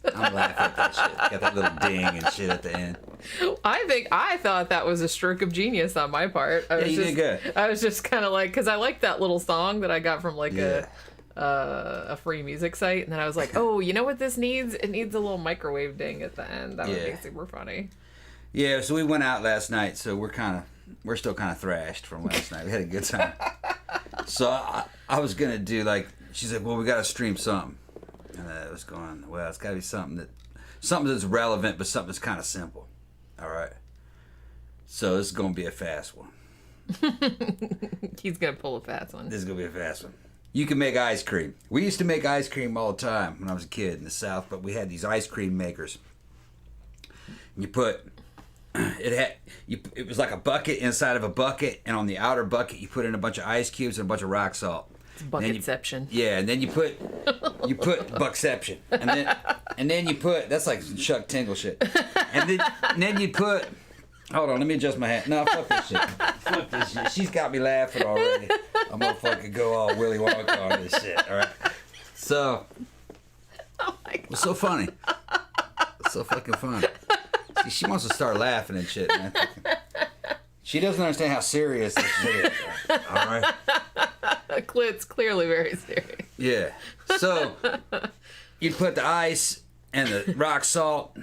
end. I'm laughing at that shit. Got that little ding and shit at the end. I thought that was a stroke of genius on my part. You did good. I was just kind of like, because I like that little song that I got from like a free music site, and then I was like, oh, you know what this needs? It needs a little microwave ding at the end. That would be super funny. Yeah, so we went out last night, so we're still kind of thrashed from last night. We had a good time. So I was gonna do like, she's like, well, we gotta stream something, and I was going, well, it's gotta be something that's relevant, but something that's kind of simple. All right. So this is gonna be a fast one. He's gonna pull a fast one. This is gonna be a fast one. You can make ice cream. We used to make ice cream all the time when I was a kid in the South, but we had these ice cream makers. You put it was like a bucket inside of a bucket, and on the outer bucket you put in a bunch of ice cubes and a bunch of rock salt. It's bucketception. Yeah, and then you put buckception, and then you put, that's like some Chuck Tingle shit, and then you put. Hold on, let me adjust my hat. No, fuck this shit. Fuck this shit. She's got me laughing already. I'm gonna fucking go all Willy Wonka on this shit. All right. So. Oh my God. It's so funny. It's so fucking funny. See, she wants to start laughing and shit, man. She doesn't understand how serious this shit is. All right. It's clearly very serious. Yeah. So you put the ice and the rock salt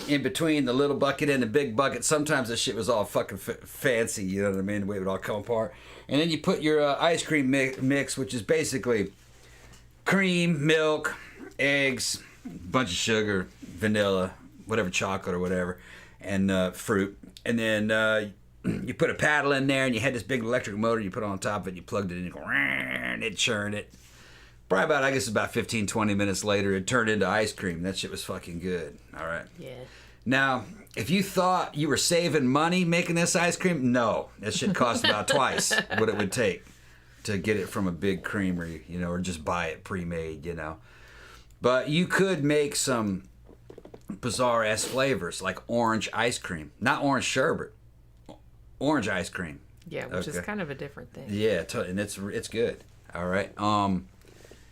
in between the little bucket and the big bucket. Sometimes this shit was all fucking fancy, you know what I mean? The way it would all come apart. And then you put your ice cream mix, which is basically cream, milk, eggs, bunch of sugar, vanilla, whatever, chocolate or whatever, and fruit. And then you put a paddle in there, and you had this big electric motor you put on top of it, and you plugged it in, and it churned it. Probably about, I guess about 15, 20 minutes later, it turned into ice cream. That shit was fucking good. All right. Yeah. Now, if you thought you were saving money making this ice cream, no. That shit cost about twice what it would take to get it from a big creamery, you know, or just buy it pre-made, you know. But you could make some bizarre-ass flavors, like orange ice cream. Not orange sherbet. Orange ice cream. Yeah, which is kind of a different thing. Yeah, and it's good. All right.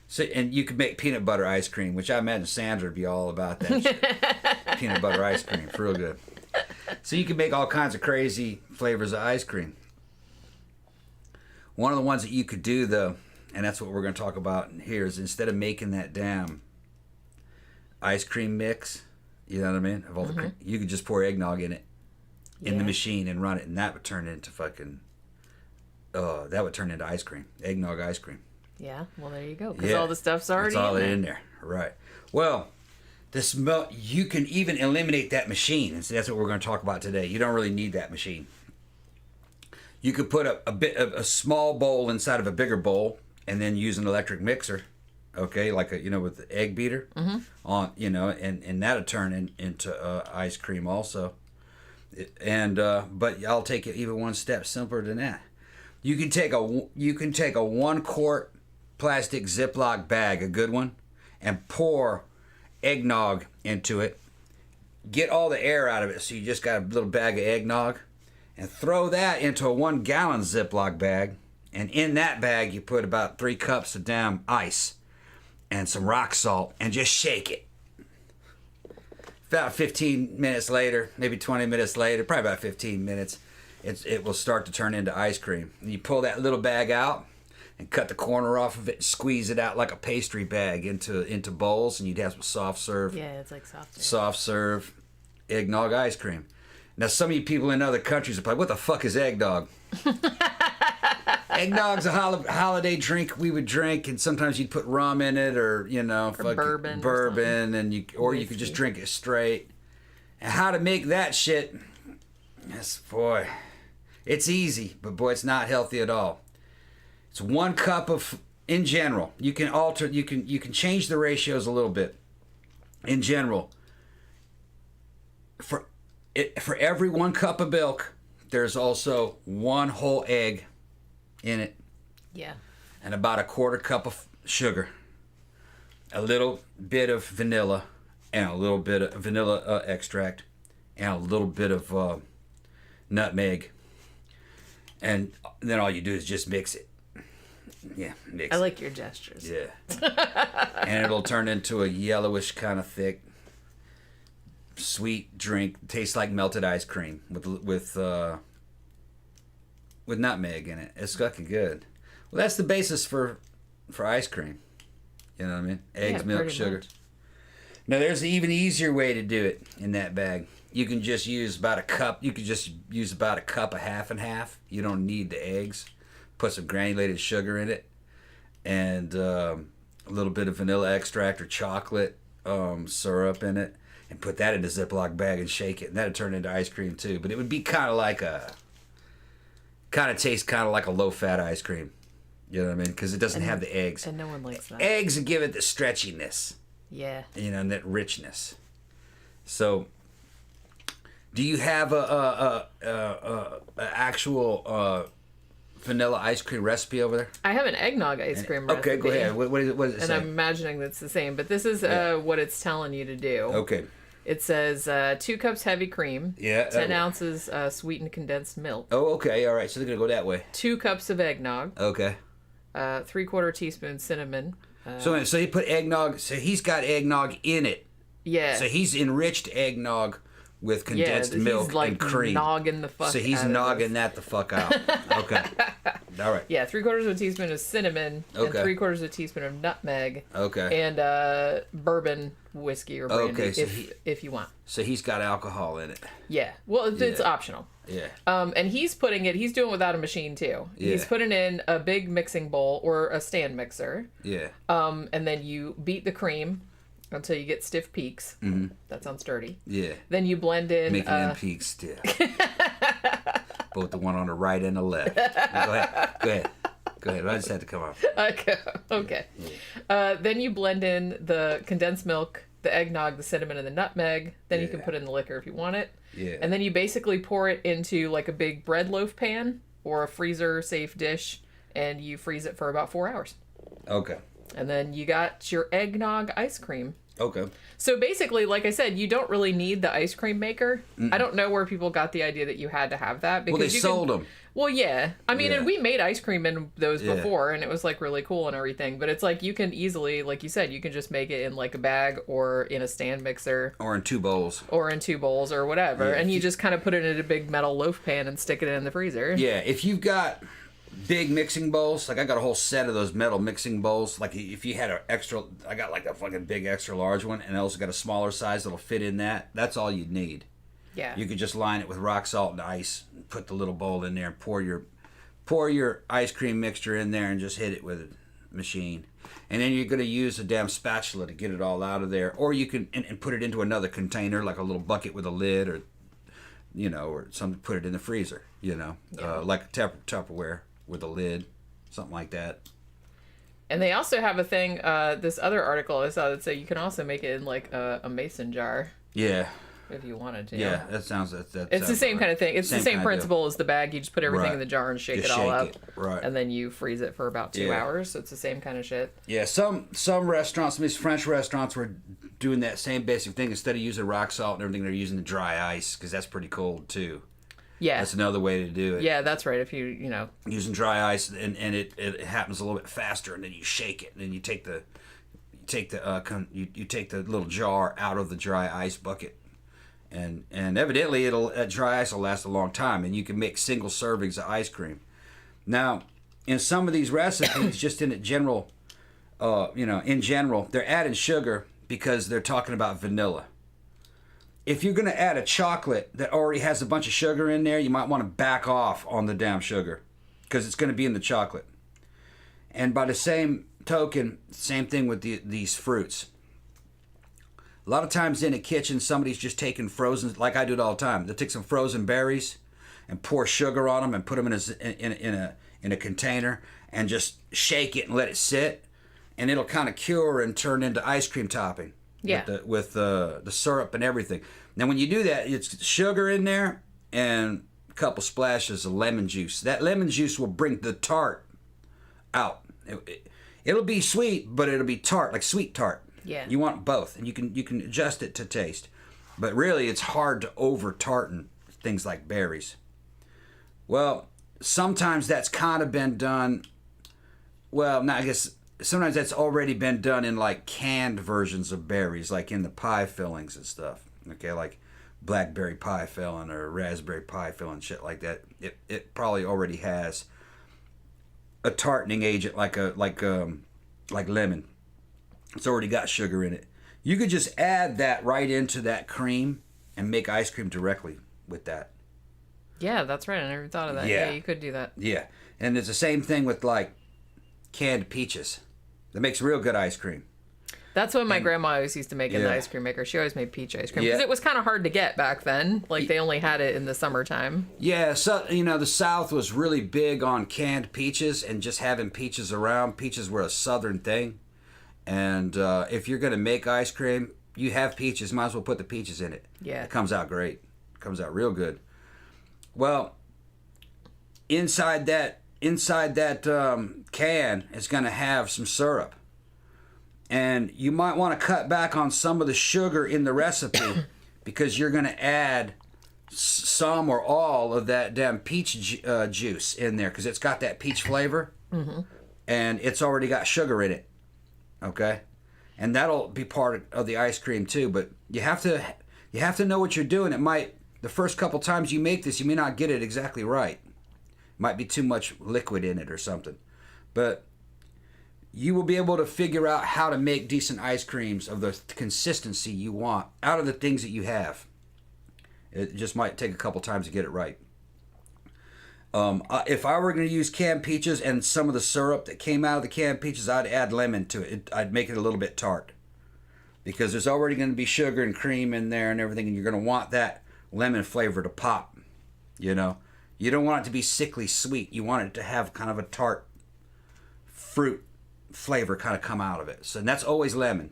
So, and you could make peanut butter ice cream, which I imagine Sandra would be all about that shit. Peanut butter ice cream. It's real good. So you can make all kinds of crazy flavors of ice cream. One of the ones that you could do, though, and that's what we're going to talk about here, is instead of making that damn ice cream mix, you know what I mean? Of all the, you could just pour eggnog in it, in the machine, and run it, and that would turn into fucking, that would turn into ice cream. Eggnog ice cream. Yeah, well, there you go. Because all the stuff's already it's all in there. Right. Well, you can even eliminate that machine. And so that's what we're going to talk about today. You don't really need that machine. You could put a small bowl inside of a bigger bowl, and then use an electric mixer. Okay, like with the egg beater on, and that'll turn into ice cream also. But I'll take it even one step simpler than that. You can take a 1 quart plastic Ziploc bag, a good one, and pour eggnog into it. Get all the air out of it, so you just got a little bag of eggnog, and throw that into a 1 gallon Ziploc bag. And in that bag, you put about 3 cups of damn ice and some rock salt, and just shake it. About 15 minutes later, maybe 20 minutes later, probably about 15 minutes, it will start to turn into ice cream. And you pull that little bag out and cut the corner off of it, squeeze it out like a pastry bag into bowls, and you'd have some soft serve. Yeah, it's like soft serve. Soft serve eggnog ice cream. Now, some of you people in other countries are like, what the fuck is eggnog? Eggnog's a holiday drink we would drink, and sometimes you'd put rum in it, or bourbon, and you could just drink it straight. And how to make that shit? Yes, boy, it's easy, but boy, it's not healthy at all. It's 1 cup of, in general, you can alter, you can change the ratios a little bit. In general, for every 1 cup of milk, there's also 1 whole egg in it. Yeah. And about a 1/4 cup of sugar, a little bit of vanilla, and a little bit of vanilla extract, and a little bit of nutmeg. And then all you do is just mix it. Yeah, mix it. I like your gestures. Yeah. And it'll turn into a yellowish kind of thick sweet drink. Tastes like melted ice cream with nutmeg in it. It's fucking good. Well, that's the basis for ice cream. You know what I mean? Eggs, milk, sugar. Much. Now, there's an even easier way to do it in that bag. You can just use about a cup. You could just use about a cup of half and half. You don't need the eggs. Put some granulated sugar in it. And a little bit of vanilla extract or chocolate syrup in it. And put that in a Ziploc bag and shake it. And that'd turn into ice cream too. But it would be kind of like taste kind of like a low-fat ice cream. You know what I mean? Because it doesn't have the eggs. And no one likes that. Eggs give it the stretchiness. Yeah. You know, and that richness. So, do you have a actual vanilla ice cream recipe over there? I have an eggnog ice cream recipe. Okay, go ahead. What does it say? And I'm imagining that's the same, but this is what it's telling you to do. Okay. It says 2 cups heavy cream. Yeah. 10 ounces sweetened condensed milk. Oh, okay. All right. So they're going to go that way. 2 cups of eggnog. Okay. 3/4 teaspoon cinnamon. So you put eggnog. So he's got eggnog in it. Yeah. So he's enriched eggnog with condensed milk and cream. Nogging the fuck. So he's nogging that the fuck out. Okay. All right. Yeah, 3/4 of a teaspoon of cinnamon. Okay. And 3/4 of a teaspoon of nutmeg. Okay. And bourbon whiskey or brandy if you want. So he's got alcohol in it. Yeah. Well, it's optional. Yeah. And he's doing it without a machine too. Yeah. He's putting in a big mixing bowl or a stand mixer. Yeah. And then you beat the cream until you get stiff peaks. Mm-hmm. That sounds dirty. Yeah. Then you blend in... Making them peaks stiff. Both the one on the right and the left. Go ahead. I just had to come off. Okay. Then you blend in the condensed milk, the eggnog, the cinnamon, and the nutmeg. Then you can put in the liquor if you want it. Yeah. And then you basically pour it into like a big bread loaf pan or a freezer-safe dish, and you freeze it for about 4 hours. Okay. And then you got your eggnog ice cream. Okay. So basically, like I said, you don't really need the ice cream maker. Mm-mm. I don't know where people got the idea that you had to have that. Because they sold them. Well, yeah. I mean, and we made ice cream in those before, and it was like really cool and everything. But it's like you can easily, like you said, you can just make it in like a bag or in a stand mixer. Or in 2 bowls. Or whatever. Yeah, and you just kind of put it in a big metal loaf pan and stick it in the freezer. Yeah, if you've got big mixing bowls, like I got a whole set of those metal mixing bowls. Like if you had I got like a fucking big extra large one, and I also got a smaller size that'll fit in that. That's all you'd need. Yeah. You could just line it with rock salt and ice, and put the little bowl in there, and pour your ice cream mixture in there, and just hit it with a machine. And then you're going to use a damn spatula to get it all out of there, or you can and put it into another container, like a little bucket with a lid, or or something. Put it in the freezer, like a Tupperware with a lid, something like that. And they also have a thing. This other article I saw that said you can also make it in like a mason jar. Yeah. If you wanted to. Yeah, that sounds. It's the same kind of thing. It's the same principle as the bag. You just put everything in the jar and shake it all up. Right. And then you freeze it for about 2 hours. So it's the same kind of shit. Yeah, some restaurants, these French restaurants, were doing that same basic thing. Instead of using rock salt and everything, they're using the dry ice because that's pretty cold too. Yeah. That's another way to do it. Yeah, that's right. If you using dry ice and it happens a little bit faster, and then you shake it, and then you take the little jar out of the dry ice bucket. And evidently dry ice will last a long time, and you can make single servings of ice cream. Now, in some of these recipes, just in general, they're adding sugar because they're talking about vanilla. If you're going to add a chocolate that already has a bunch of sugar in there, you might want to back off on the damn sugar because it's going to be in the chocolate. And by the same token, same thing with these fruits. A lot of times in a kitchen, somebody's just taking frozen, like I do it all the time. They'll take some frozen berries and pour sugar on them and put them in a container and just shake it and let it sit, and it'll kind of cure and turn into ice cream topping. Yeah. With the syrup and everything. Now, when you do that, it's sugar in there and a couple splashes of lemon juice. That lemon juice will bring the tart out. It'll be sweet, but it'll be tart, like sweet tart. Yeah. You want both, and you can adjust it to taste. But really, it's hard to over-tartan things like berries. Well, sometimes that's kind of been done. Well, I guess sometimes that's already been done in like canned versions of berries, like in the pie fillings and stuff. Okay, like blackberry pie filling or raspberry pie filling, shit like that. It probably already has a tartning agent like lemon. It's already got sugar in it. You could just add that right into that cream and make ice cream directly with that. Yeah, that's right. I never thought of that. Yeah, you could do that. Yeah, and it's the same thing with like canned peaches. That makes real good ice cream. That's what my grandma always used to make in the ice cream maker. She always made peach ice cream because it was kind of hard to get back then. Like they only had it in the summertime. Yeah, so the South was really big on canned peaches and just having peaches around. Peaches were a Southern thing, and if you're gonna make ice cream, you have peaches. Might as well put the peaches in it. Yeah, it comes out great. It comes out real good. Well, inside that can, it's gonna have some syrup. And you might want to cut back on some of the sugar in the recipe because you're going to add some or all of that damn peach juice in there because it's got that peach flavor. Mm-hmm. And it's already got sugar in it. Okay? And that'll be part of the ice cream too. But you have to know what you're doing. The first couple times you make this, you may not get it exactly right. Might be too much liquid in it or something. But you will be able to figure out how to make decent ice creams of the consistency you want out of the things that you have. It just might take a couple times to get it right. If I were going to use canned peaches and some of the syrup that came out of the canned peaches, I'd add lemon to it. I'd make it a little bit tart. Because there's already going to be sugar and cream in there and everything, and you're going to want that lemon flavor to pop. You don't want it to be sickly sweet. You want it to have kind of a tart fruit flavor kind of come out of it. So and that's always lemon.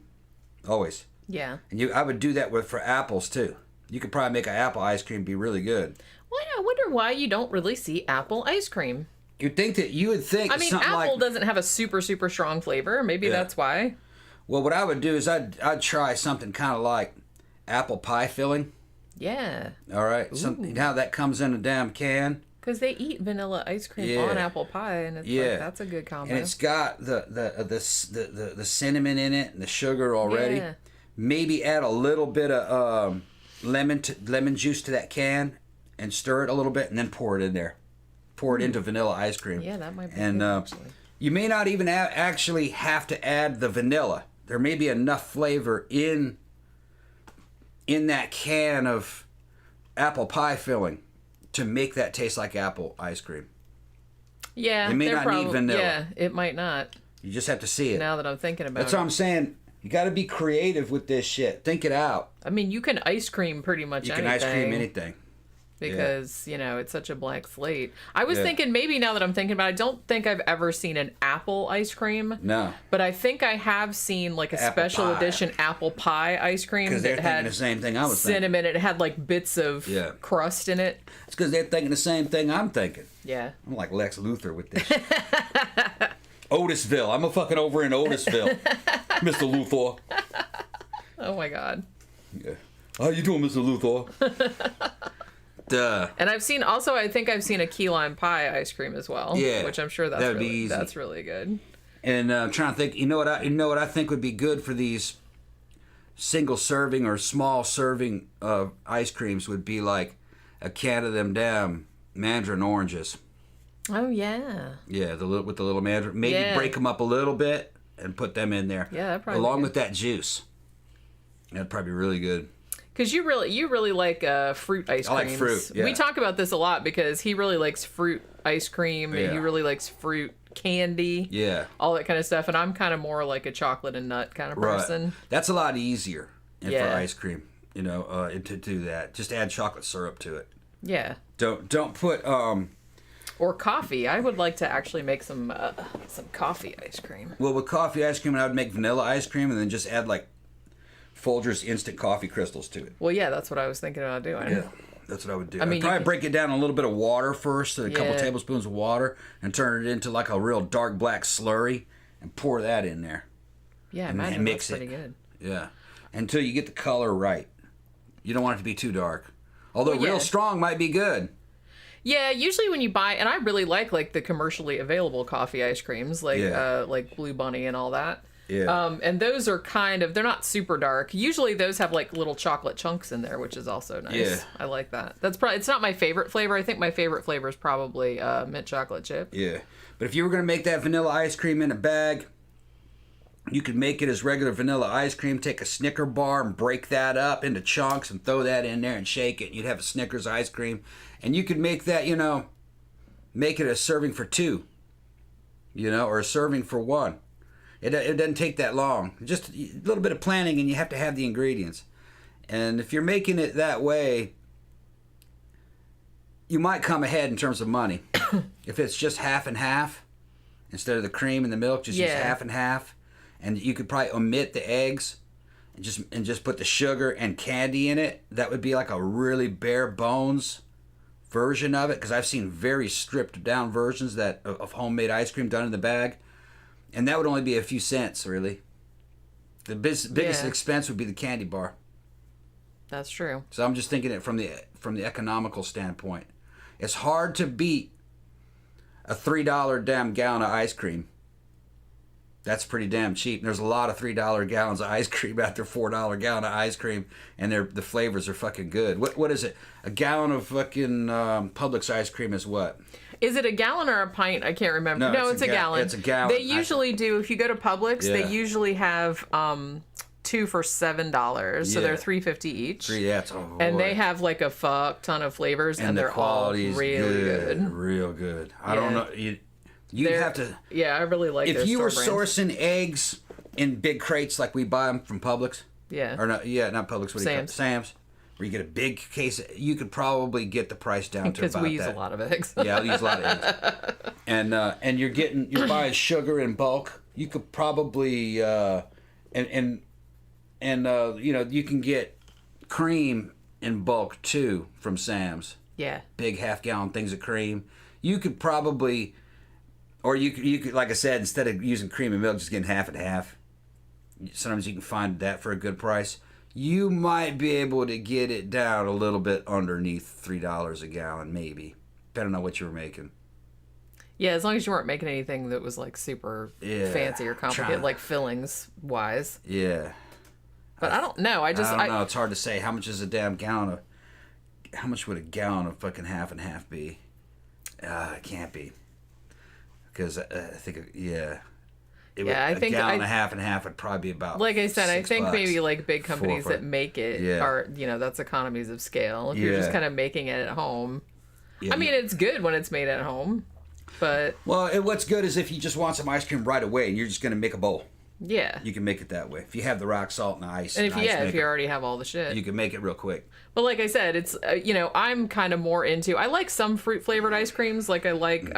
Always. Yeah. And I would do that for apples too. You could probably make an apple ice cream be really good. Well, I wonder why you don't really see apple ice cream. You would think I mean, apple doesn't have a super, super strong flavor. Maybe that's why. Well, what I would do is I'd try something kind of like apple pie filling. Yeah. All right. Now that comes in a damn can. Because they eat vanilla ice cream on apple pie, and it's like, that's a good combo. And it's got the cinnamon in it and the sugar already. Yeah. Maybe add a little bit of lemon juice to that can and stir it a little bit, and then pour it in there. Pour it into vanilla ice cream. Yeah, that might be good, actually. You may not even actually have to add the vanilla. There may be enough flavor in that can of apple pie filling to make that taste like apple ice cream. Yeah, it may not need vanilla. Yeah, it might not. You just have to see it. Now that I'm thinking about it. That's what I'm saying. You got to be creative with this shit. Think it out. I mean, you can ice cream pretty much anything. You can ice cream anything. Because, it's such a blank slate. I was thinking, maybe now that I'm thinking about it, I don't think I've ever seen an apple ice cream. No. But I think I have seen, like, a special edition apple pie ice cream. Because they're thinking the same thing I was thinking. Cinnamon. It had, like, bits of crust in it. It's because they're thinking the same thing I'm thinking. Yeah. I'm like Lex Luthor with this. Otisville. I'm a fucking over in Otisville. Mr. Luthor. Oh, my God. Yeah. How you doing, Mr. Luthor? Duh. And I think I've seen a key lime pie ice cream as well. Yeah, which I'm sure that's really good. And I'm trying to think. You know what I think would be good for these single serving or small serving ice creams would be like a can of them damn mandarin oranges. Oh yeah. Yeah, with the little mandarin. Maybe break them up a little bit and put them in there. Yeah, that probably along with that juice. That'd probably be really good. Because you really like fruit ice creams. I like fruit, yeah. We talk about this a lot because he really likes fruit ice cream. And he really likes fruit candy. Yeah. All that kind of stuff. And I'm kind of more like a chocolate and nut kind of person. Right. That's a lot easier for ice cream, to do that. Just add chocolate syrup to it. Yeah. Don't put... Or coffee. I would like to actually make some coffee ice cream. Well, with coffee ice cream, I would make vanilla ice cream and then just add like Folgers instant coffee crystals to it. Well, yeah, that's what I was thinking about doing. Yeah, that's what I would do. I'd probably break it down in a little bit of water first, a couple tablespoons of water, and turn it into like a real dark black slurry, and pour that in there. Yeah, and mix that's pretty good. Yeah, until you get the color right. You don't want it to be too dark. Although real strong might be good. Yeah, usually when you buy, and I really like the commercially available coffee ice creams, like Blue Bunny and all that. Yeah. And those are they're not super dark. Usually those have like little chocolate chunks in there, which is also nice. Yeah. I like that. It's not my favorite flavor. I think my favorite flavor is probably mint chocolate chip. Yeah. But if you were going to make that vanilla ice cream in a bag, you could make it as regular vanilla ice cream, take a Snicker bar and break that up into chunks and throw that in there and shake it. You'd have a Snickers ice cream. And you could make that, make it a serving for 2, or a serving for 1. It doesn't take that long. Just a little bit of planning, and you have to have the ingredients. And if you're making it that way, you might come ahead in terms of money. If it's just half and half, instead of the cream and the milk, just use half and half. And you could probably omit the eggs and just put the sugar and candy in it. That would be like a really bare bones version of it, because I've seen very stripped down versions of homemade ice cream done in the bag. And that would only be a few cents, really. The biggest expense would be the candy bar. That's true. So I'm just thinking it from the economical standpoint. It's hard to beat a $3 damn gallon of ice cream. That's pretty damn cheap. And there's a lot of $3 gallons of ice cream out there, $4 gallon of ice cream, and the flavors are fucking good. What is it? A gallon of fucking Publix ice cream is what? Is it a gallon or a pint? I can't remember. No, it's a gallon. It's a gallon. They usually do, if you go to Publix, they usually have 2 for $7. So they're $3.50 each. And they have like a fuck ton of flavors, and they're all really good. Real good. I don't know. You have to. Yeah, I really like if their you were store sourcing eggs in big crates like we buy them from Publix. Yeah. Or not Publix. What do you call it? Sam's. Where you get a big case, you could probably get the price down to about that. Because we use a lot of eggs. Yeah, we use a lot of eggs. And you're buying sugar in bulk. You could probably you can get cream in bulk too from Sam's. Yeah. Big half-gallon things of cream. You could probably, or you could, like I said, instead of using cream and milk, just getting half and half. Sometimes you can find that for a good price. You might be able to get it down a little bit underneath $3 a gallon, maybe, depending on what you were making. Yeah, as long as you weren't making anything that was like super fancy or complicated, like fillings wise. Yeah. But I don't know. I don't know. It's hard to say. How much is a damn gallon of? How much would a gallon of fucking half and half be? It can't be. Because I think I think a gallon of half and half would probably be about. Like I said, I think $6. maybe like big companies that make it are, that's economies of scale. If you're just kind of making it at home, I mean, it's good when it's made at home, but what's good is if you just want some ice cream right away and you're just gonna make a bowl. Yeah, you can make it that way. If you have the rock salt and the ice, and if you already have all the shit, you can make it real quick. But like I said, it's I'm kind of more into. I like some fruit flavored ice creams. Like I like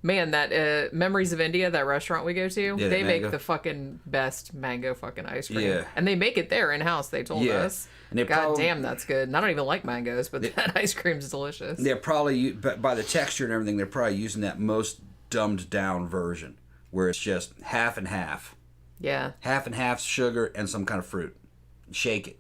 that Memories of India, that restaurant we go to, they make the fucking best mango fucking ice cream. Yeah. And they make it there in house, they told us. And God damn, that's good. And I don't even like mangoes, but that ice cream's delicious. They're probably, by the texture and everything, they're probably using that most dumbed down version where it's just half and half. Yeah. Half and half sugar and some kind of fruit. Shake it.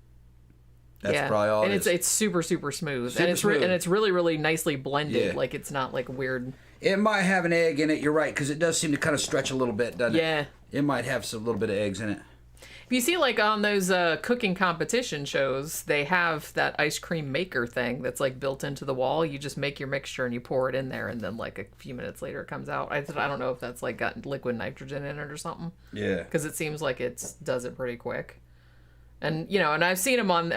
That's probably all it is. And it's super, super smooth. And it's really, really nicely blended. Yeah. Like, it's not, like, weird. It might have an egg in it, you're right, because it does seem to kind of stretch a little bit, doesn't it? Yeah. It might have some little bit of eggs in it. If you see, like, on those cooking competition shows, they have that ice cream maker thing that's, like, built into the wall. You just make your mixture and you pour it in there, and then, like, a few minutes later it comes out. I don't know if that's, like, got liquid nitrogen in it or something. Yeah. Because it seems like it does it pretty quick. And, and I've seen them on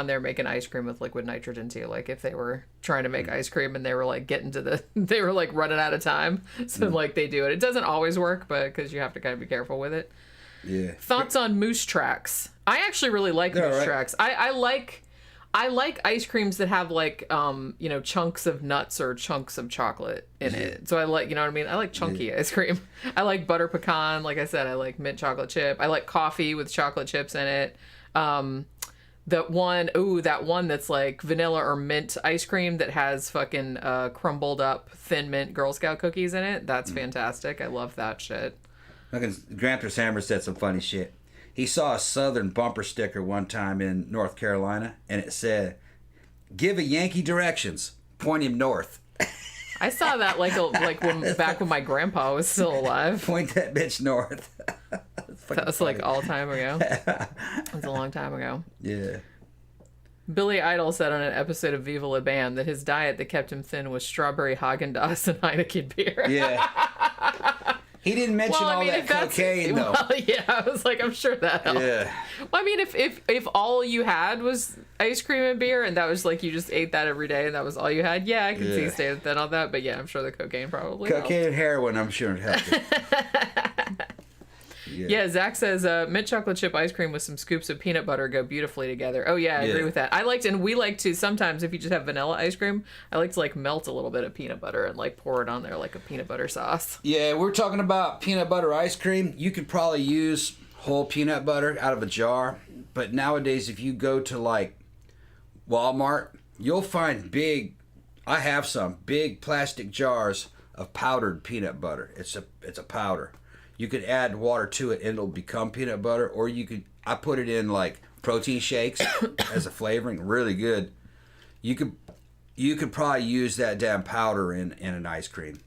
there making ice cream with liquid nitrogen, too. Like, if they were trying to make ice cream and they were, like, they were, like, running out of time. So, like, they do it. It doesn't always work, but because you have to kind of be careful with it. Yeah. Thoughts on moose tracks? I actually really like moose tracks. I like ice creams that have like chunks of nuts or chunks of chocolate in it. So I like, what I mean? I like chunky ice cream. I like butter pecan. Like I said, I like mint chocolate chip. I like coffee with chocolate chips in it. That one that's like vanilla or mint ice cream that has fucking crumbled up thin mint Girl Scout cookies in it. That's fantastic. I love that shit. Gramthars Hammer said some funny shit. He saw a Southern bumper sticker one time in North Carolina, and it said, "Give a Yankee directions. Point him north." I saw that back when my grandpa was still alive. Point that bitch north. That's That was like all time ago. That's a long time ago. Yeah. Billy Idol said on an episode of Viva La Bam that his diet that kept him thin was strawberry Haagen-Dazs and Heineken beer. Yeah. He didn't mention all that cocaine, though. Well, yeah, I was like, I'm sure that helped. Yeah. Well, I mean, if all you had was ice cream and beer, and that was like you just ate that every day, and that was all you had, yeah, I can see staying thin on that. But yeah, I'm sure the cocaine probably Cocaine and heroin, I'm sure it helped. Yeah, Zach says mint chocolate chip ice cream with some scoops of peanut butter go beautifully together. Oh yeah, I agree with that. We like to sometimes if you just have vanilla ice cream, I like to like melt a little bit of peanut butter and like pour it on there like a peanut butter sauce. Yeah, we're talking about peanut butter ice cream. You could probably use whole peanut butter out of a jar, but nowadays if you go to like Walmart, you'll find I have some big plastic jars of powdered peanut butter. It's a powder. You could add water to it and it'll become peanut butter, or I put it in like protein shakes as a flavoring, really good. You could probably use that damn powder in an ice cream.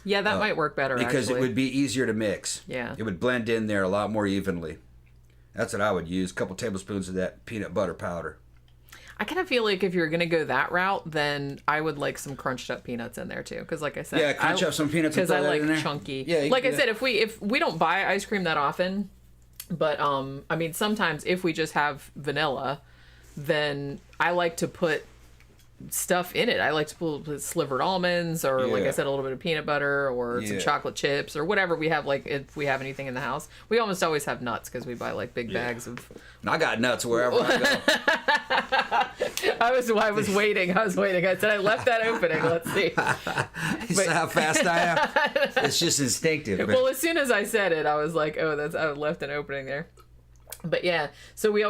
Yeah, that might work better because actually. It would be easier to mix. Yeah. It would blend in there a lot more evenly. That's what I would use, a couple tablespoons of that peanut butter powder. I kind of feel like if you're going to go that route, then I would like some crunched up peanuts in there too. Because like I said, crunch up some peanuts because I like chunky. Yeah, like I said, if we don't buy ice cream that often, but I mean sometimes if we just have vanilla, then I like to put stuff in it. I like to put slivered almonds or like I said, a little bit of peanut butter or some chocolate chips or whatever we have. Like if we have anything in the house, we almost always have nuts because we buy like big bags of. I got nuts wherever I go. I was waiting. I said I left that opening. Let's see. You see how fast I am? It's just instinctive. Well, as soon as I said it, I was like, oh, I left an opening there. But yeah, so we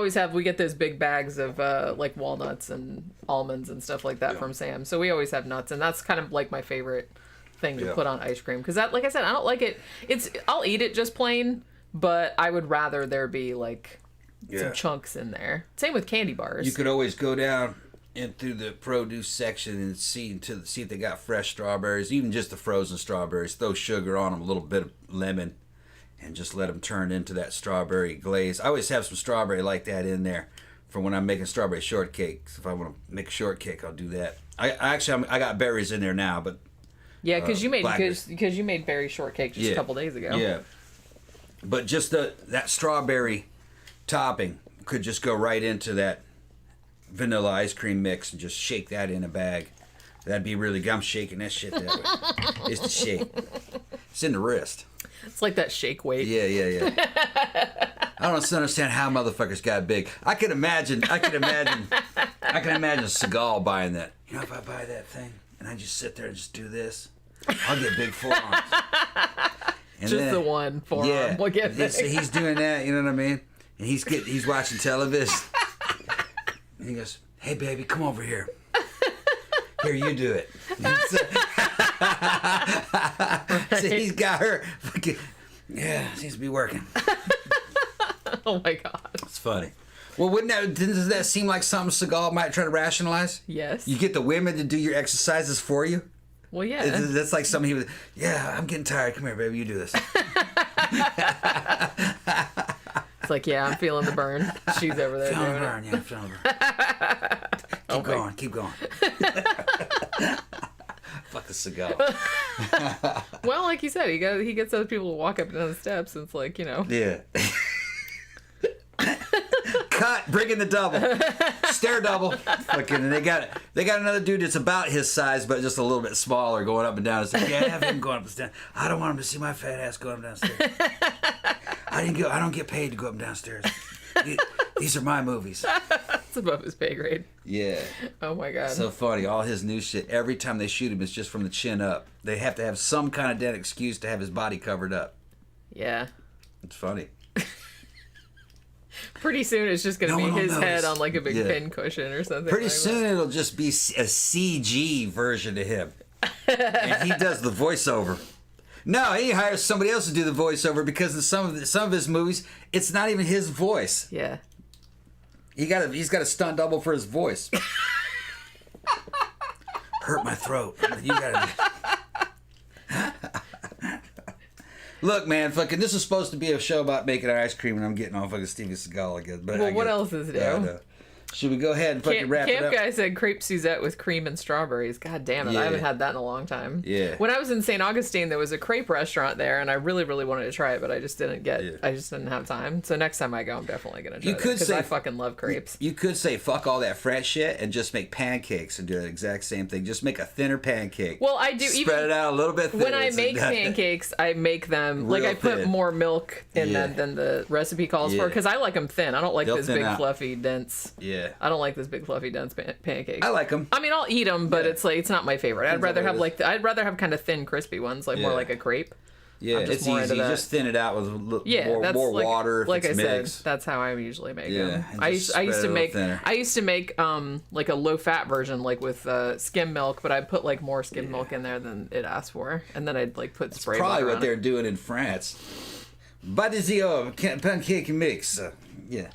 get those big bags of like walnuts and almonds and stuff like that from Sam. So we always have nuts, and that's kind of like my favorite thing to put on ice cream because that, like I said, I don't like it. I'll eat it just plain, but I would rather there be like some chunks in there. Same with candy bars. You could always go down into the produce section and see if they got fresh strawberries, even just the frozen strawberries. Throw sugar on them, a little bit of lemon. And just let them turn into that strawberry glaze. I always have some strawberry like that in there for when I'm making strawberry shortcake. If I want to make a shortcake, I'll do that. I got berries in there now, but yeah, because you made berry shortcake just a couple days ago. Yeah, but just that strawberry topping could just go right into that vanilla ice cream mix and just shake that in a bag. That'd be really good. I'm shaking that shit that way. It's the shake. It's in the wrist. It's like that shake weight. Yeah. I don't understand how motherfuckers got big. I can imagine Seagal buying that. You know, if I buy that thing and I just sit there and just do this, I'll get big forearms. And just the one forearm. Yeah. We'll get big. So he's doing that. You know what I mean? And he's watching television. And he goes, "Hey, baby, come over here. Here, you do it." So he's got her fucking, seems to be working. Oh my god. It's funny. Well, does that seem like something Seagal might try to rationalize? Yes. You get the women to do your exercises for you? Well, yeah. That's like something he would, I'm getting tired. Come here, baby, you do this. It's like, I'm feeling the burn. She's over there feeling doing the burn, it. yeah, feeling the burn. Keep going. Fuck the Seagal. Well, like you said, he gets other people to walk up and down the steps, and it's like, Yeah. Cut. Bring in the double. Stair double. Fucking. They got another dude that's about his size, but just a little bit smaller, going up and down. It's like, have him going up and down. I don't want him to see my fat ass going up and downstairs. I don't get paid to go up and downstairs. These are my movies. It's above his pay grade. Yeah. Oh my god. So funny. All his new shit. Every time they shoot him, it's just from the chin up. They have to have some kind of dead excuse to have his body covered up. Yeah. It's funny. Pretty soon it's just going to be his head on like a big pin cushion or something. Pretty soon it'll just be a CG version of him. And he does the voiceover. No, he hires somebody else to do the voiceover because in some of his movies, it's not even his voice. Yeah. He's got a stunt double for his voice. Hurt my throat. You gotta. Look, man, fucking, this is supposed to be a show about making ice cream, and I'm getting on fucking Steven Seagal again. But well, what else is new? Should we go ahead and fucking wrap it up? Camp guy said crepe Suzette with cream and strawberries. God damn it, yeah. I haven't had that in a long time. Yeah. When I was in St. Augustine, there was a crepe restaurant there, and I really, really wanted to try it, but I just didn't I just didn't have time. So next time I go, I'm definitely gonna try it because I fucking love crepes. You could say fuck all that French shit and just make pancakes and do the exact same thing. Just make a thinner pancake. Well, I do. Spread it out a little bit thinner. When I make pancakes, I make them like I put more milk in them than the recipe calls for because I like them thin. I don't like this big fluffy dense. Yeah. I don't like this big fluffy dense pancakes. I like them. I mean, I'll eat them, but it's like it's not my favorite. I'd rather have kind of thin, crispy ones, like more like a crepe. Yeah, it's easy. Just thin it out with more water. If like it's I mixed. said, that's how I usually make them. I used to make like a low fat version, like with skim milk, but I put like more skim milk in there than it asked for, and then I'd like put spray butter on it. Probably what they're doing in France. But is the pancake mix? Yeah.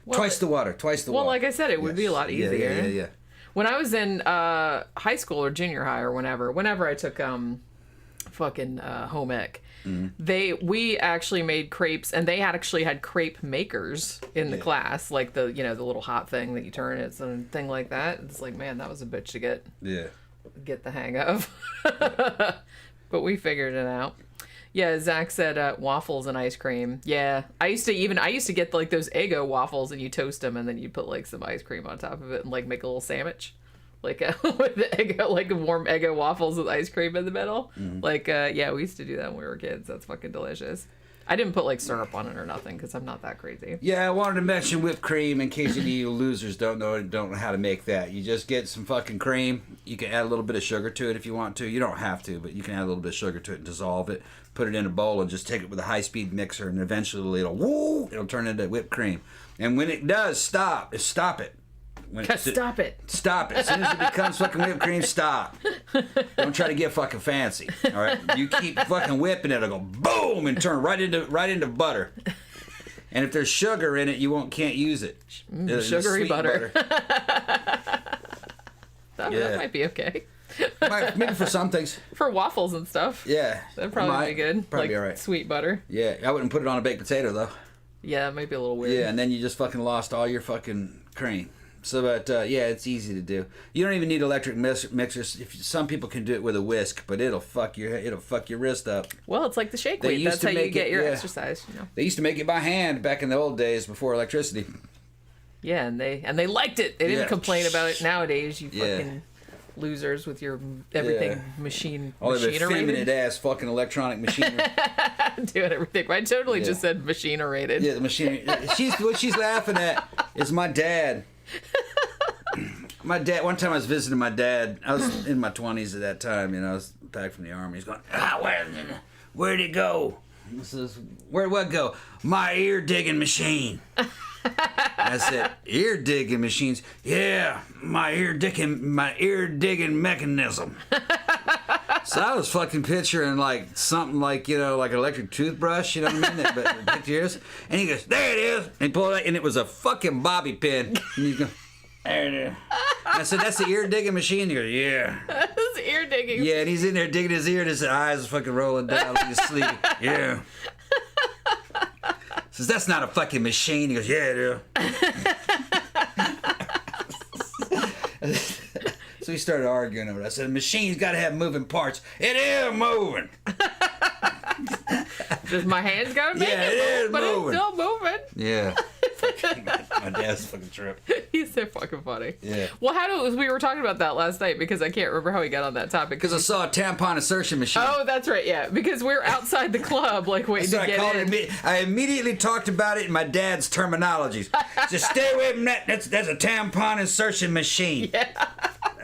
Well, twice the water. Well, like I said, it would be a lot easier. Yeah. When I was in high school or junior high or whenever I took fucking home ec, we actually made crepes, and they actually had crepe makers in the class, like the the little hot thing that you turn it and thing like that. It's like, man, that was a bitch to get the hang of. But we figured it out. Yeah, Zach said waffles and ice cream. Yeah, I used to get like those Eggo waffles, and you toast them, and then you put like some ice cream on top of it, and like make a little sandwich, like with the Eggo, like warm Eggo waffles with ice cream in the middle. Like, we used to do that when we were kids. That's fucking delicious. I didn't put like syrup on it or nothing because I'm not that crazy. Yeah, I wanted to mention whipped cream in case any of you losers don't know how to make that. You just get some fucking cream. You can add a little bit of sugar to it if you want to. You don't have to, but you can add a little bit of sugar to it and dissolve it. Put it in a bowl and just take it with a high-speed mixer, and eventually it'll turn into whipped cream. And when it does, stop it. Stop it. Stop it. As soon as it becomes fucking whipped cream, stop. Don't try to get fucking fancy. All right? You keep fucking whipping it, it'll go boom and turn right into butter. And if there's sugar in it, can't use it. Sugary butter. That might be okay. Maybe for some things. For waffles and stuff. Yeah. That'd probably be good. Probably like all right. Sweet butter. Yeah, I wouldn't put it on a baked potato, though. Yeah, it might be a little weird. Yeah, and then you just fucking lost all your fucking cream. So, but it's easy to do. You don't even need electric mixers. Some people can do it with a whisk, but it'll fuck your wrist up. Well, it's like the shake weight. That's how you get your exercise. They used to make it by hand back in the old days before electricity. Yeah, and they liked it. They didn't complain about it nowadays. You fucking losers with your everything machinery. All of effeminate ass fucking electronic machinery. Doing everything. I totally just said machine-rated. Yeah, the machinery. What she's laughing at is my dad. My dad. One time I was visiting my dad. I was in my 20s at that time, I was back from the army. He's going, where'd it go? He says, where'd what go? My ear digging machine. I said, ear digging machines? Yeah, my ear digging mechanism. So I was fucking picturing like something like like an electric toothbrush, you know what I mean? But ears. And he goes, there it is. And he pulled it out, and it was a fucking bobby pin. And he's going, there it is. I said, that's the ear digging machine. He goes, yeah. That's ear digging. Yeah, and he's in there digging his ear, and his eyes are fucking rolling down like he's sleeping. Yeah. Says, that's not a fucking machine. He goes, yeah, it is. So we started arguing over it. I said, the machine's got to have moving parts. It is moving. Just my hands got to make it move, but it's still moving. Yeah. My dad's fucking trip. He's so fucking funny. Yeah. Well, we were talking about that last night because I can't remember how we got on that topic. Because I saw a tampon insertion machine. Oh, that's right, yeah. Because we were outside the club, like waiting to get in. I immediately talked about it in my dad's terminologies. Just stay away from that. That's a tampon insertion machine. Yeah.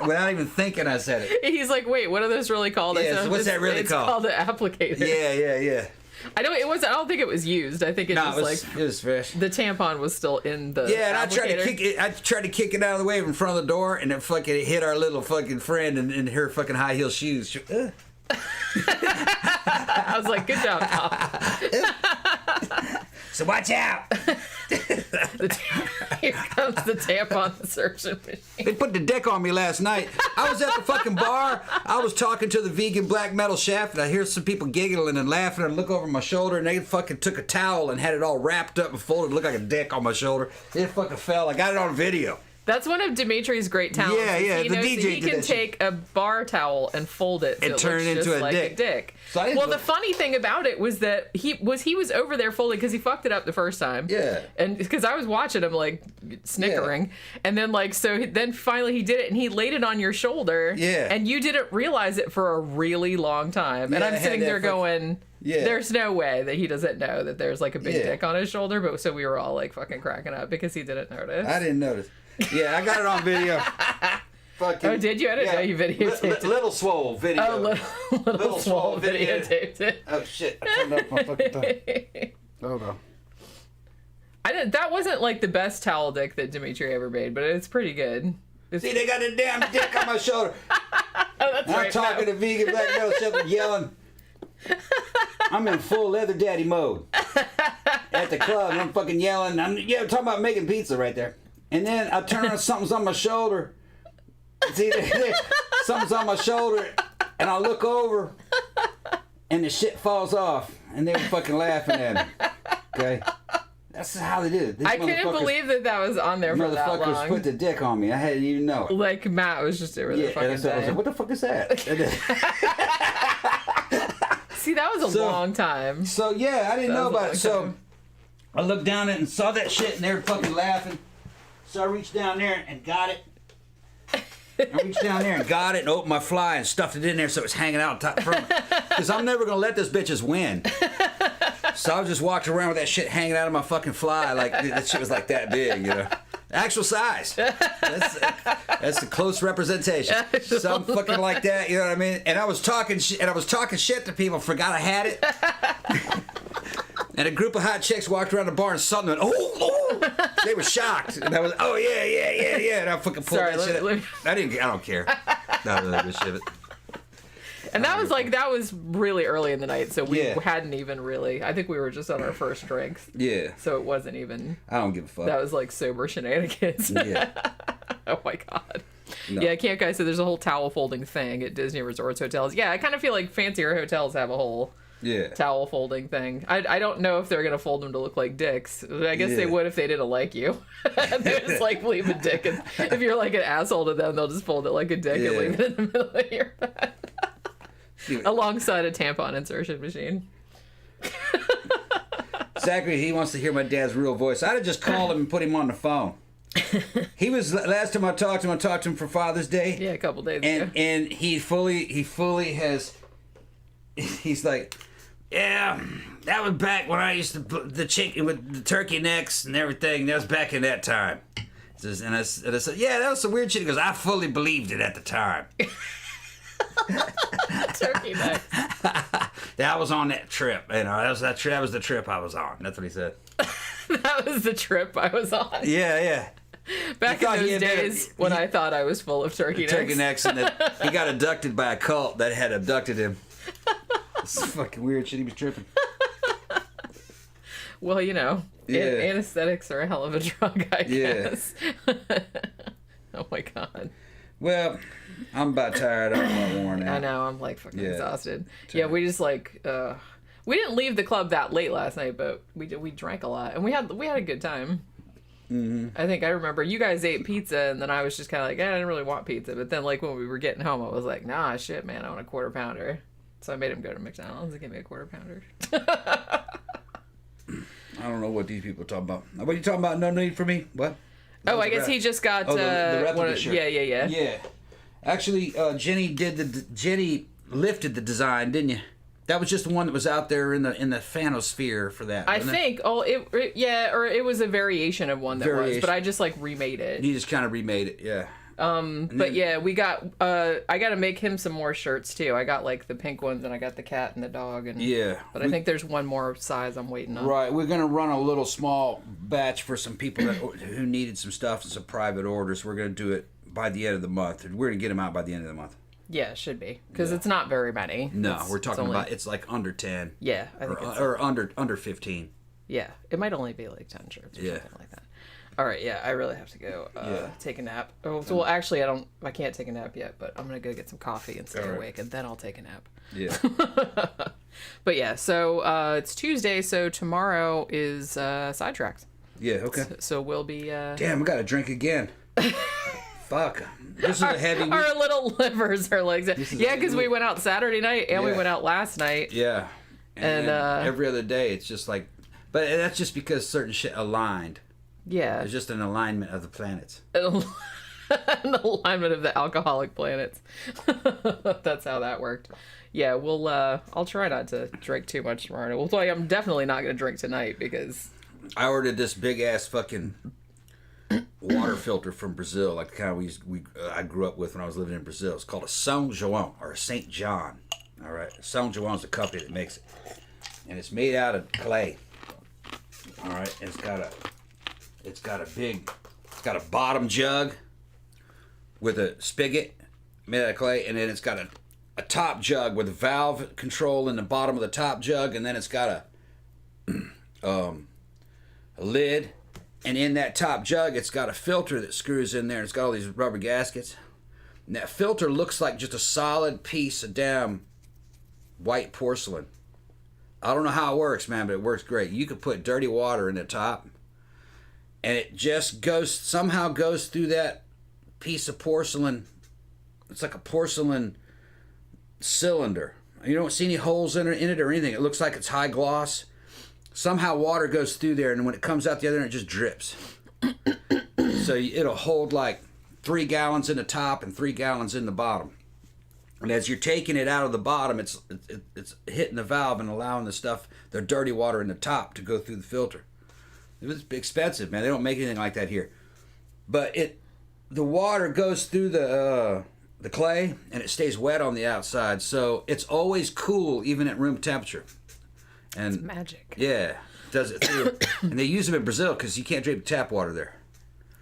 Without even thinking, I said it. He's like, wait, what are those really called? Yeah, so what's that really called? It's called an applicator. Yeah. I don't think it was used. I think it was fresh. The tampon was still in the and applicator. I tried to kick it out of the way in front of the door, and it fucking hit our little fucking friend in her fucking high heel shoes. I was like, good job, pal. So watch out. Here comes the tampon insertion machine. They put the dick on me last night. I was at the fucking bar. I was talking to the vegan black metal chef, and I hear some people giggling and laughing, and I look over my shoulder, and they fucking took a towel and had it all wrapped up and folded. It looked like a dick on my shoulder. It fucking fell. I got it on video. That's one of Dimitri's great talents. Yeah, he the knows DJ that he did can that take a bar towel and fold it and turn it into a dick. So the funny thing about it was that he was over there folding because he fucked it up the first time. Yeah. And because I was watching him like snickering, and then then finally he did it and he laid it on your shoulder. Yeah. And you didn't realize it for a really long time. And I'm sitting there going. Yeah. There's no way that he doesn't know that there's like a big dick on his shoulder, but so we were all like fucking cracking up because he didn't notice. I didn't notice. Yeah, I got it on video. Fucking, oh, did you? I didn't know you videotaped it. Little Swole video. Oh, Little Swole videotaped it. Oh shit! I turned up my fucking thing. Hold on. That wasn't like the best towel dick that Dimitri ever made, but it's pretty good. See, they got a damn dick on my shoulder. Oh, that's right. I'm talking to vegan black girl, something yelling. I'm in full leather daddy mode at the club. And I'm fucking yelling. I'm talking about making pizza right there. And then I turn around, something's on my shoulder. See, something's on my shoulder, and I look over, and the shit falls off, and they were fucking laughing at me. Okay, that's how they did it. I couldn't believe that was on there for that long. Motherfuckers put the dick on me. I hadn't even know it. Like Matt was just over there fucking. I was like, what the fuck is that? See, that was a long time. So yeah, I didn't know about it. So I looked down it and saw that shit, and they were fucking laughing. So I reached down there and got it. And opened my fly and stuffed it in there so it was hanging out top front. Because I'm never going to let this bitches win. So I was just walking around with that shit hanging out of my fucking fly. Like, that shit was like that big, you know. Actual size. That's the close representation. Something fucking like that, you know what I mean? And I was talking shit to people, forgot I had it. And a group of hot chicks walked around the bar and something went, oh, they were shocked. And I was, oh, yeah. And I fucking pulled that shit. I don't care. Not really good shit. And that was really early in the night, so we hadn't even really, I think we were just on our first drinks. Yeah. So it wasn't even. I don't give a fuck. That was like sober shenanigans. Yeah. Oh my God. No. Yeah, Camp Guy said there's a whole towel folding thing at Disney Resorts hotels. Yeah, I kind of feel like fancier hotels have a whole towel folding thing. I don't know if they're going to fold them to look like dicks. I guess they would if they didn't like you. They just like leave a dick. And if you're like an asshole to them, they'll just fold it like a dick and leave it in the middle of your bed. Alongside a tampon insertion machine. Zachary, he wants to hear my dad's real voice. I'd have just called him and put him on the phone. He was, last time I talked to him for Father's Day. Yeah, a couple days ago. And he fully has, he's like, yeah, that was back when I used to put the chicken with the turkey necks and everything. That was back in that time. And I said, yeah, that was some weird shit. He goes, I fully believed it at the time. Turkey necks. That was on that trip. You know, that was the trip I was on. That's what he said. That was the trip I was on. Yeah. Back in those days when I thought I was full of turkey necks. Turkey necks, and that he got abducted by a cult that had abducted him. It's fucking weird shit. He was tripping. Well, you know, anesthetics are a hell of a drug, I guess. Oh my God. Well, I'm about tired. I'm worn out. I know. I'm like fucking exhausted. Yeah, we just like we didn't leave the club that late last night, but we drank a lot and we had a good time. Mm-hmm. I remember you guys ate pizza and then I was just kind of like, I didn't really want pizza, but then like when we were getting home, I was like, nah, shit, man, I want a quarter pounder. So I made him go to McDonald's and give me a quarter pounder. I don't know what these people are talking about. What are you talking about? No need for me? What? Oh, I guess he just got the replica shirt. Yeah. Yeah. Actually, Jenny lifted the design, didn't you? That was just the one that was out there in the fanosphere for that. I think. Oh, it was a variation of one that was, but I just like remade it. You just kind of remade it, yeah. But yeah, we got. I got to make him some more shirts too. I got like the pink ones, and I got the cat and the dog, and But I think there's one more size I'm waiting on. Right, we're gonna run a little small batch for some people who needed some stuff and some private orders. We're gonna do it by the end of the month. We're gonna get them out by the end of the month. Yeah, it should be because it's not very many. No, we're talking about it's like under 10. Yeah, I think or under 15. Yeah, it might only be like 10 shirts or something like that. All right, yeah, I really have to go take a nap. Oh, well, actually, I can't take a nap yet, but I'm going to go get some coffee and stay awake, and then I'll take a nap. Yeah. But yeah, so it's Tuesday, so tomorrow is Sidetracks. Yeah, okay. So we'll be... Damn, I got to drink again. Fuck. This is a heavy week. Our little livers are like... Yeah, because we went out Saturday night, and we went out last night. Yeah. And every other day, it's just like... But that's just because certain shit aligned. Yeah. It's just an alignment of the planets. An alignment of the alcoholic planets. That's how that worked. Yeah, I'll try not to drink too much tomorrow. Well, I'm definitely not going to drink tonight because... I ordered this big-ass fucking water filter from Brazil, like the kind I grew up with when I was living in Brazil. It's called a São João, or a St. John. All right? São João's the company that makes it. And it's made out of clay. All right? And it's got a bottom jug with a spigot made out of clay, and then it's got a top jug with a valve control in the bottom of the top jug, and then it's got a lid, and in that top jug it's got a filter that screws in there, and it's got all these rubber gaskets, and that filter looks like just a solid piece of damn white porcelain. I don't know how it works, man, but it works great. You could put dirty water in the top, and it just somehow goes through that piece of porcelain. It's like a porcelain cylinder. You don't see any holes in it or anything. It looks like it's high gloss. Somehow water goes through there, and when it comes out the other end, it just drips. So it'll hold like 3 gallons in the top and 3 gallons in the bottom. And as you're taking it out of the bottom, it's hitting the valve and allowing the dirty water in the top to go through the filter. It was expensive, man. They don't make anything like that here. But the water goes through the clay, and it stays wet on the outside, so it's always cool even at room temperature. And it's magic. Yeah, it does it through. And they use them in Brazil because you can't drink tap water there.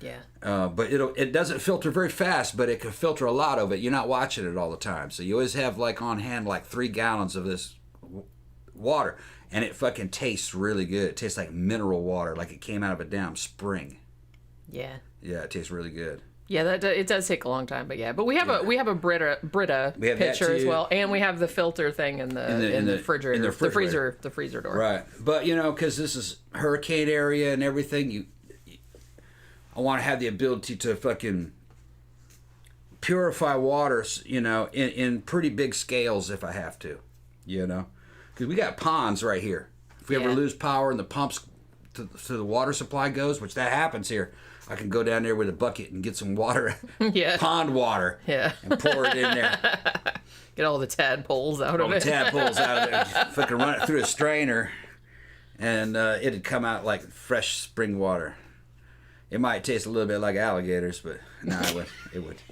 Yeah. But it doesn't filter very fast, but it can filter a lot of it. You're not watching it all the time, so you always have like on hand like 3 gallons of this water, and it fucking tastes really good. It tastes like mineral water, like it came out of a damn spring. Yeah. Yeah, it tastes really good. Yeah, it does take a long time, but yeah. But we have a Brita pitcher as well, and we have the filter thing in the refrigerator, the freezer door. Right, but because this is hurricane area and everything, I want to have the ability to fucking purify water, in pretty big scales if I have to, because we got ponds right here. If we ever lose power and the pumps to the water supply goes, which that happens here, I can go down there with a bucket and get some water, pond water, and pour it in there. Get all the tadpoles out of it. All the tadpoles out of there. Fucking run it through a strainer, and it'd come out like fresh spring water. It might taste a little bit like alligators, but no, it would.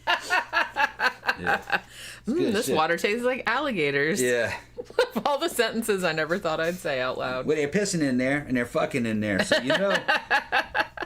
Yeah. This shit. Water tastes like alligators. Yeah. All the sentences I never thought I'd say out loud. Well, they're pissing in there and they're fucking in there, so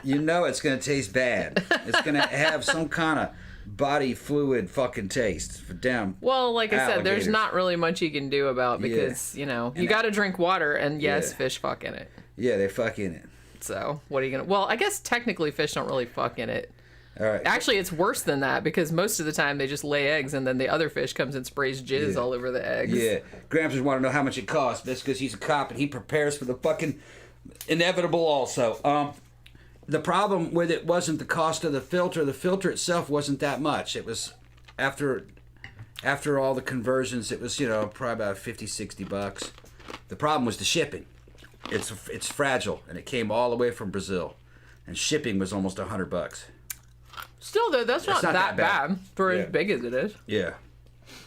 it's gonna taste bad. It's gonna have some kind of body fluid fucking taste for damn. Well, like I said, there's not really much you can do about because you got to drink water, and fish fuck in it. Yeah, they fuck in it. So what are you gonna? Well, I guess technically fish don't really fuck in it. All right. Actually, it's worse than that because most of the time they just lay eggs and then the other fish comes and sprays jizz all over the eggs. Yeah. Gramthars want to know how much it costs. That's because he's a cop and he prepares for the fucking inevitable also. The problem with it wasn't the cost of the filter. The filter itself wasn't that much. It was after all the conversions, it was, probably about $50-$60. The problem was the shipping. It's fragile, and it came all the way from Brazil, and shipping was almost $100. Still, though, that's not that bad for as big as it is. Yeah.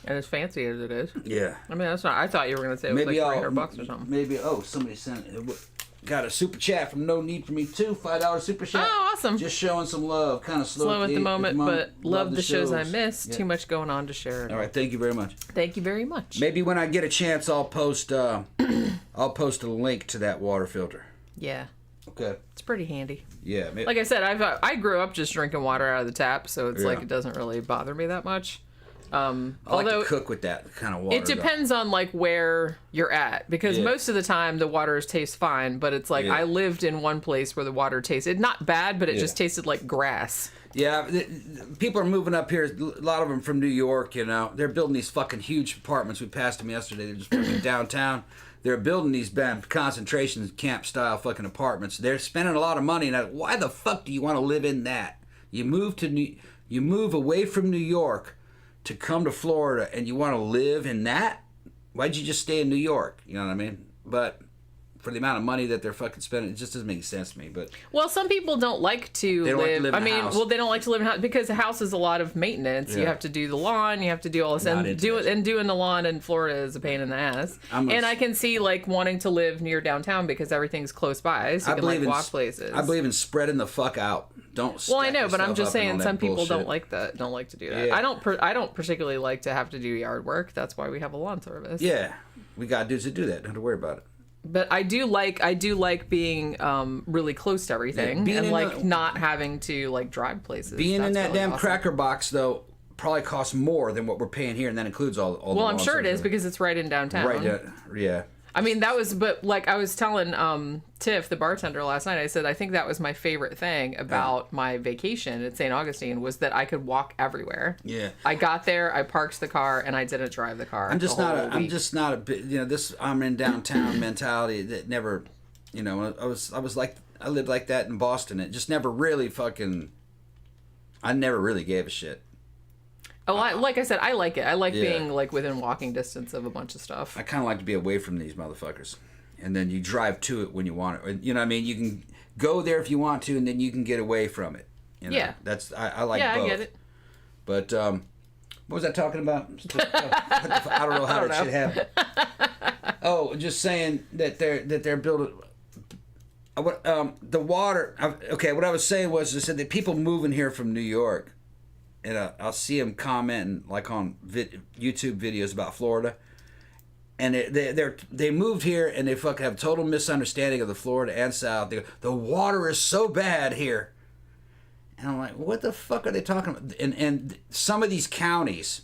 And as fancy as it is. Yeah. I mean, that's not. I thought you were going to say it was like $300 or something. Maybe. Somebody sent it. Got a super chat from No Need For Me too. $5 super chat. Oh, awesome. Just showing some love. Kind of slow at the moment, but love the shows I missed. Yeah. Too much going on to share. All right. Thank you very much. Thank you very much. Maybe when I get a chance, I'll post. I'll post a link to that water filter. Yeah. Okay. It's pretty handy. Yeah. Maybe. Like I said, I grew up just drinking water out of the tap, so it's like it doesn't really bother me that much. Although like to cook with that kind of water. It depends on like where you're at, because most of the time the water tastes fine, but it's like I lived in one place where the water tasted not bad, but it just tasted like grass. Yeah, people are moving up here. A lot of them from New York. You know, they're building these fucking huge apartments. We passed them yesterday. They're just moving downtown. They're building these concentration camp style fucking apartments. They're spending a lot of money. Now, why the fuck do you want to live in that? You move away from New York to come to Florida, and you want to live in that? Why'd you just stay in New York? You know what I mean? But for the amount of money that they're fucking spending, it just doesn't make sense to me. But well, some people don't like to live. I mean, well, they don't like to live in a house because a house is a lot of maintenance. You have to do the lawn, you have to do all this, and doing the lawn in Florida is a pain in the ass. And I can see like wanting to live near downtown because everything's close by, so you can like walk places. I believe in spreading the fuck out. Well, I know, but I'm just saying some people don't like that. Don't like to do that. Yeah. I don't particularly like to have to do yard work. That's why we have a lawn service. Yeah, we got dudes that do that. Don't have to worry about it. But I do like being really close to everything and like not having to like drive places. Being in that really damn cracker box though probably costs more than what we're paying here, and that includes all. Well, I'm sure it is because it's right in downtown. Right. Yeah. I mean, but like I was telling Tiff, the bartender, last night, I said, I think that was my favorite thing about my vacation at St. Augustine was that I could walk everywhere. Yeah. I got there, I parked the car, and I didn't drive the car. I'm just not a bit, I'm in downtown mentality that never, I lived like that in Boston. It just never really I never really gave a shit. Oh, like I said, I like it. I like being like within walking distance of a bunch of stuff. I kind of like to be away from these motherfuckers, and then you drive to it when you want it. You know what I mean? You can go there if you want to, and then you can get away from it. You know? Yeah, that's I like both. Yeah, I get it. But what was I talking about? I don't know how that shit happened. Oh, just saying that they're building. The water. Okay, what I was saying was I said that people moving here from New York. And I'll see them commenting like on YouTube videos about Florida, and they moved here and they fucking have total misunderstanding of the Florida and South. They go, the water is so bad here, and I'm like, what the fuck are they talking about? And some of these counties,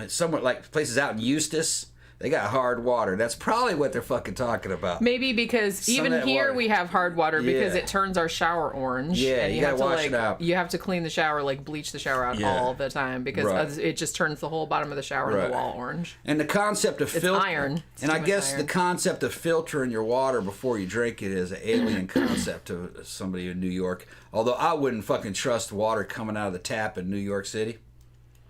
somewhat like places out in Eustis, they got hard water. That's probably what they're fucking talking about. Maybe because even here we have hard water because it turns our shower orange. Yeah, and you gotta wash it out. You have to clean the shower, like bleach the shower out all the time because it just turns the whole bottom of the shower and the wall orange. And the concept of iron. And I guess the concept of filtering your water before you drink it is an alien concept to somebody in New York. Although I wouldn't fucking trust water coming out of the tap in New York City.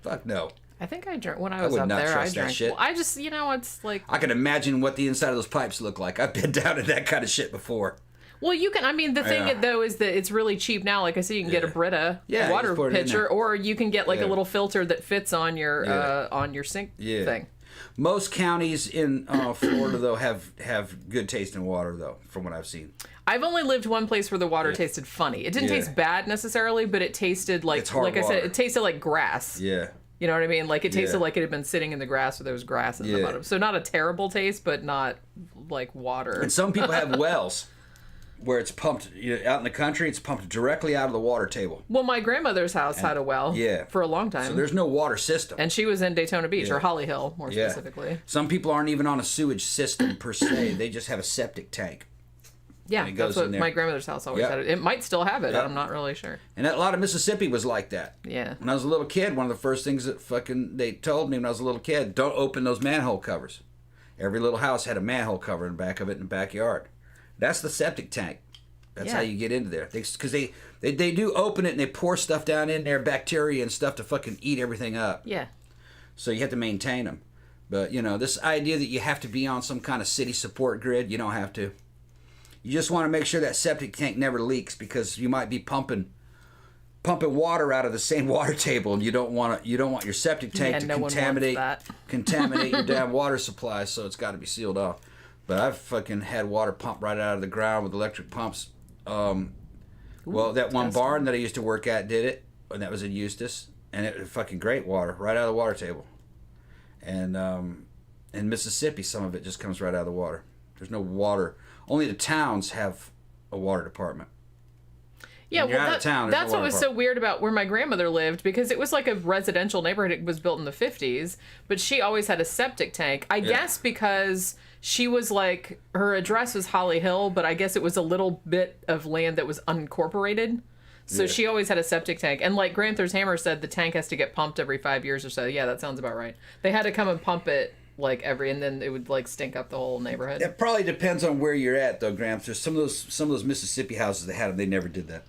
Fuck no. I think I drank when I was up there. I drank. Well, I just, it's like I can imagine what the inside of those pipes look like. I've been down in that kind of shit before. Well, you can. I mean, the thing though is that it's really cheap now. Like I said, you can get a Brita water pitcher, or you can get like a little filter that fits on your sink thing. Most counties in Florida though have good tasting water though, from what I've seen. I've only lived one place where the water tasted funny. It didn't taste bad necessarily, but it tasted like I said, it tasted like grass. Yeah. You know what I mean? Like it tasted like it had been sitting in the grass, or there was grass in the bottom. So not a terrible taste, but not like water. And some people have wells where it's pumped out in the country. It's pumped directly out of the water table. Well, my grandmother's house had a well for a long time. So there's no water system. And she was in Daytona Beach or Holly Hill, more specifically. Some people aren't even on a sewage system per se. They just have a septic tank. Yeah, that's what my grandmother's house always had. It might still have it. I'm not really sure. And a lot of Mississippi was like that. Yeah. When I was a little kid, one of the first things that they told me when I was a little kid, don't open those manhole covers. Every little house had a manhole cover in the back of it in the backyard. That's the septic tank. That's how you get into there. Because they do open it and they pour stuff down in there, bacteria and stuff to fucking eat everything up. Yeah. So you have to maintain them. But, this idea that you have to be on some kind of city support grid, you don't have to. You just want to make sure that septic tank never leaks because you might be pumping water out of the same water table, and you don't want your septic tank to contaminate your damn water supply. So it's got to be sealed off. But I've fucking had water pumped right out of the ground with electric pumps. That one barn that I used to work at did it, and that was in Eustis, and it was fucking great water right out of the water table. And in Mississippi, some of it just comes right out of the water. There's no water. Only the towns have a water department. Yeah, well, that's what was so weird about where my grandmother lived, because it was like a residential neighborhood. It was built in the 50s, but she always had a septic tank. I guess because she was like, her address was Holly Hill, but I guess it was a little bit of land that was unincorporated. So she always had a septic tank. And like Gramthars Hammer said, the tank has to get pumped every 5 years or so. Yeah, that sounds about right. They had to come and pump it like and then it would like stink up the whole neighborhood. It probably depends on where you're at, though, Gramthars. Some of those Mississippi houses they had them, they never did that.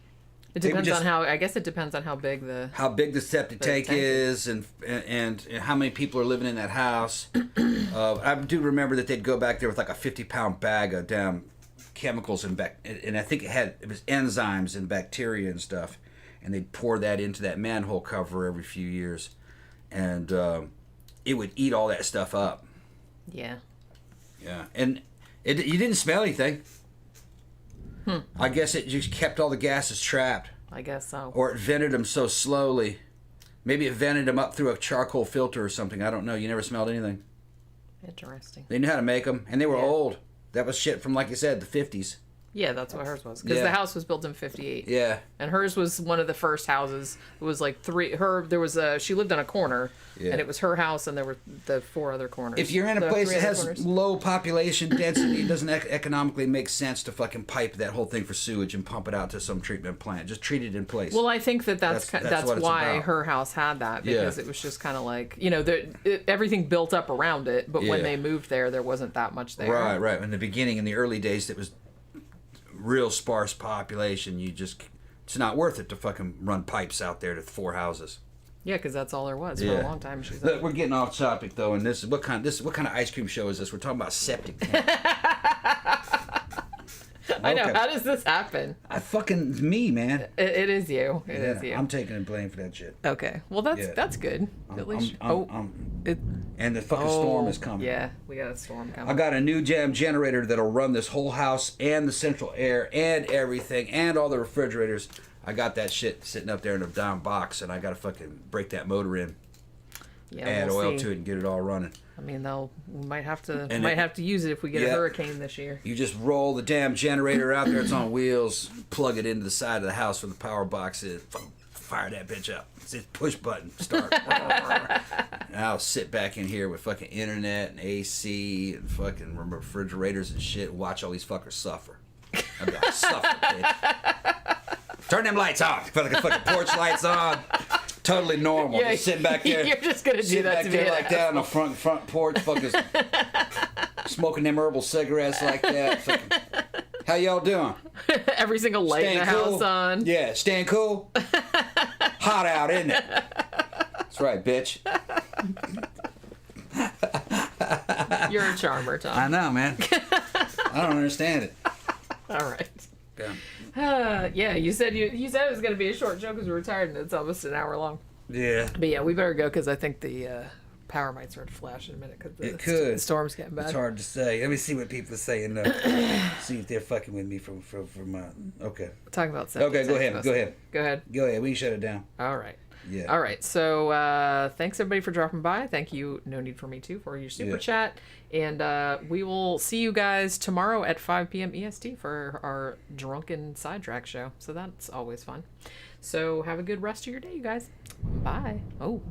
It depends on how. I guess it depends on how big the septic tank is, and how many people are living in that house. I do remember that they'd go back there with like a 50-pound bag of damn chemicals and I think it was enzymes and bacteria and stuff, and they'd pour that into that manhole cover every few years, and it would eat all that stuff up. Yeah. Yeah, and you didn't smell anything. I guess it just kept all the gases trapped. I guess so. Or it vented them so slowly. Maybe it vented them up through a charcoal filter or something. I don't know. You never smelled anything. Interesting. They knew how to make them, and they were old. That was shit from, like you said, the 50s. Yeah, that's what hers was. Because the house was built in 58. Yeah. And hers was one of the first houses. It was like she lived on a corner, and it was her house, and there were the 4 other corners. If you're in a place that has low population density, it doesn't economically make sense to fucking pipe that whole thing for sewage and pump it out to some treatment plant. Just treat it in place. Well, I think that's why her house had that, because it was just kind of like, everything built up around it, but when they moved there wasn't that much there. Right. In the beginning, in the early days, it was real sparse population. It's not worth it to fucking run pipes out there to 4 houses. Yeah, because that's all there was for a long time. Look, we're getting off topic though, and what kind of ice cream show is this? We're talking about septic tank. I know. How does this happen? Me, man. It is you. It is you. I'm taking the blame for that shit. Okay. Well, that's good. At least. And the fucking storm is coming. Yeah, we got a storm coming. I got a new jam generator that'll run this whole house and the central air and everything and all the refrigerators. I got that shit sitting up there in a down box, and I got to fucking break that motor in, add oil to it, and get it all running. I mean, we might have to use it if we get a hurricane this year. You just roll the damn generator out there. It's on wheels. Plug it into the side of the house where the power box is. Fire that bitch up. It's push button. Start. And I'll sit back in here with fucking internet and AC and fucking refrigerators and shit and watch all these fuckers suffer. I'll be like, suffer, bitch. Turn them lights on. Fucking porch lights on. Totally normal. Yeah, just sitting back there. You're just gonna do that to me. Like that on the front porch, fucking smoking them herbal cigarettes like that. Fucking, how y'all doing? Every single light in the house on. Yeah, staying cool. Hot out, isn't it? That's right, bitch. You're a charmer, Tom. I know, man. I don't understand it. All right. Yeah. You said it was going to be a short show because we were tired, and it's almost an hour long. Yeah. But yeah, we better go because I think the power might start to flash in a minute because the storm's getting bad. It's hard to say. Let me see what people are saying. See if they're fucking with me from okay. Talking about okay, go ahead. Go ahead. We can shut it down. All right. Yeah. All right. So thanks everybody for dropping by. Thank you, No Need for Me Too, for your super chat. And we will see you guys tomorrow at 5 p.m. EST for our Drunken Sidetrack show. So that's always fun. So have a good rest of your day, you guys. Bye. Oh.